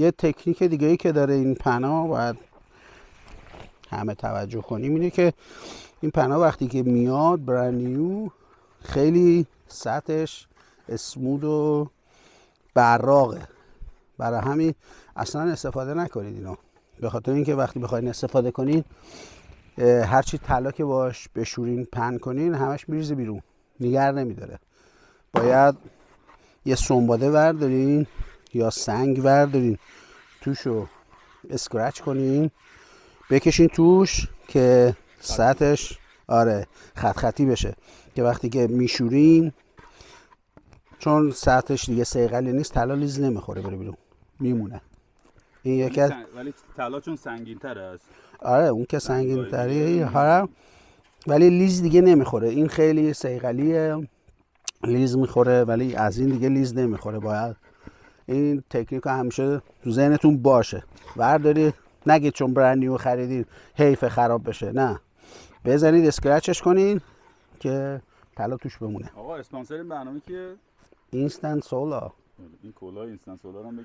یه تکنیک دیگه ای که داره این پناه باید همه توجه کنیم اینه که این پناه وقتی که میاد برندیو خیلی سطحش اسمود و براقه، برای همین اصلا استفاده نکنید اینو، به خاطر اینکه وقتی بخواید استفاده کنید هرچی طلا که باش بشورین پن کنین همش میریزه بیرون، نگر نمیداره. باید یه سنباده وردارین یا سنگ وردارین توشو اسکرچ کنین بکشین توش که سطحش خط خطی بشه، که وقتی که میشورین چون سطحش دیگه صیقلی نیست طلا لیز نمیخوره بره بیرون میمونه. این یکی از ولی طلا چون سنگین تره است. اون که سنگین تره ولی لیز دیگه نمیخوره. این خیلی صیقلیه، لیز میخوره ولی از این دیگه لیز نمیخوره. باید این تکنیک همیشه تو ذهنتون باشه. وردارید نگید چون برندیو خریدید حیف خراب بشه، نه، بزنید اسکرچش کنین که طلا توش بمونه. آقا اسپانسر این برنامه کیه؟ اینستنت سولار. این کلاه اینستنت سولار هم